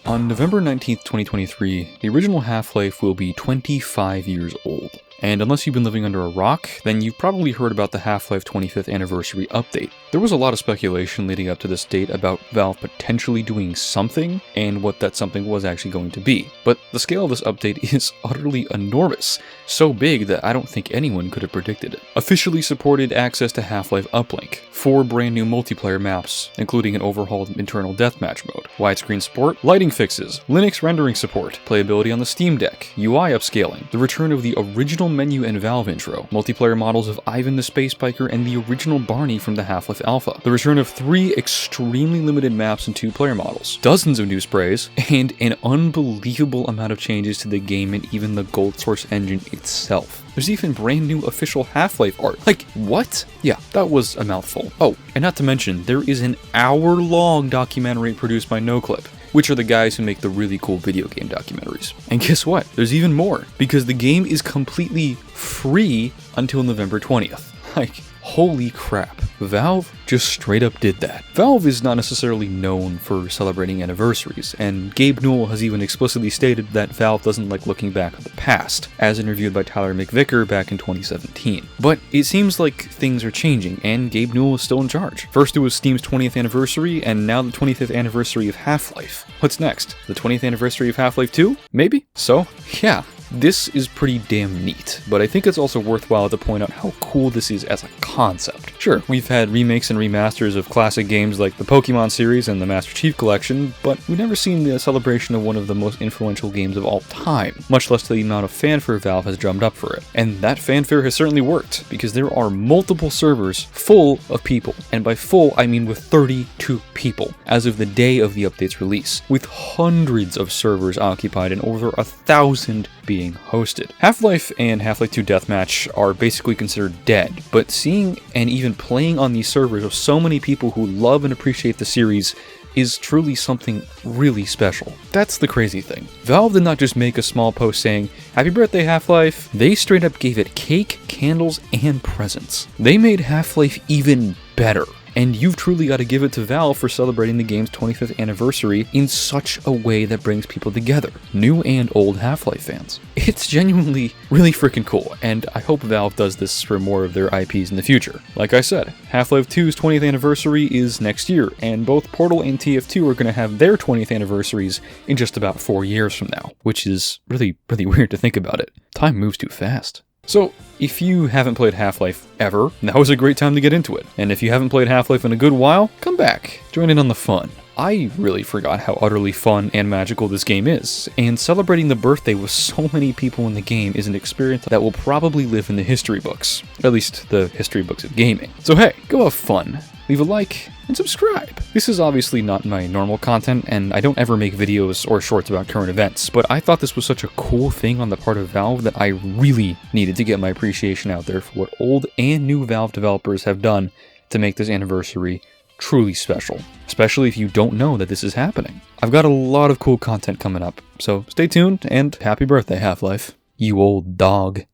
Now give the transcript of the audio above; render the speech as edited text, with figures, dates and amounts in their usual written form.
On November 19th, 2023, the original Half-Life will be 25 years old. And unless you've been living under a rock, then you've probably heard about the Half-Life 25th anniversary update. There was a lot of speculation leading up to this date about Valve potentially doing something, and what that something was actually going to be. But the scale of this update is utterly enormous, so big that I don't think anyone could have predicted it. Officially supported access to Half-Life Uplink, 4 brand new multiplayer maps, including an overhauled internal deathmatch mode, widescreen support, lighting fixes, Linux rendering support, playability on the Steam Deck, UI upscaling, the return of the original menu and Valve intro, multiplayer models of Ivan the Space Biker and the original Barney from the Half-Life Alpha, the return of 3 extremely limited maps and 2 player models, dozens of new sprays, and an unbelievable amount of changes to the game and even the Gold Source engine itself. There's even brand new official Half-Life art. Like, what? Yeah, that was a mouthful. Oh, and not to mention, there is an hour-long documentary produced by NoClip, which are the guys who make the really cool video game documentaries. And guess what? There's even more, because the game is completely free until November 20th. Like, holy crap. Valve just straight up did that. Valve is not necessarily known for celebrating anniversaries, and Gabe Newell has even explicitly stated that Valve doesn't like looking back at the past, as interviewed by Tyler McVicker back in 2017. But it seems like things are changing, and Gabe Newell is still in charge. First it was Steam's 20th anniversary, and now the 25th anniversary of Half-Life. What's next? The 20th anniversary of Half-Life 2? Maybe? So, yeah. This is pretty damn neat, but I think it's also worthwhile to point out how cool this is as a concept. Sure, we've had remakes and remasters of classic games like the Pokemon series and the Master Chief Collection, but we've never seen the celebration of one of the most influential games of all time, much less the amount of fanfare Valve has drummed up for it. And that fanfare has certainly worked, because there are multiple servers full of people, and by full I mean with 32 people, as of the day of the update's release, with hundreds of servers occupied and over 1,000 being hosted. Half-Life and Half-Life 2 Deathmatch are basically considered dead, but seeing and even playing on these servers of so many people who love and appreciate the series is truly something really special. That's the crazy thing. Valve did not just make a small post saying, "Happy birthday, Half-Life." They straight up gave it cake, candles, and presents. They made Half-Life even better. And you've truly got to give it to Valve for celebrating the game's 25th anniversary in such a way that brings people together, new and old Half-Life fans. It's genuinely really freaking cool, and I hope Valve does this for more of their IPs in the future. Like I said, Half-Life 2's 20th anniversary is next year, and both Portal and TF2 are going to have their 20th anniversaries in just about 4 years from now, which is really weird to think about it. Time moves too fast. So, if you haven't played Half-Life ever, now is a great time to get into it. And if you haven't played Half-Life in a good while, come back, join in on the fun. I really forgot how utterly fun and magical this game is, and celebrating the birthday with so many people in the game is an experience that will probably live in the history books, at least the history books of gaming. So hey, go have fun, leave a like, and subscribe. This is obviously not my normal content, and I don't ever make videos or shorts about current events, but I thought this was such a cool thing on the part of Valve that I really needed to get my appreciation out there for what old and new Valve developers have done to make this anniversary truly special, especially if you don't know that this is happening. I've got a lot of cool content coming up, so stay tuned, and happy birthday, Half-Life, you old dog.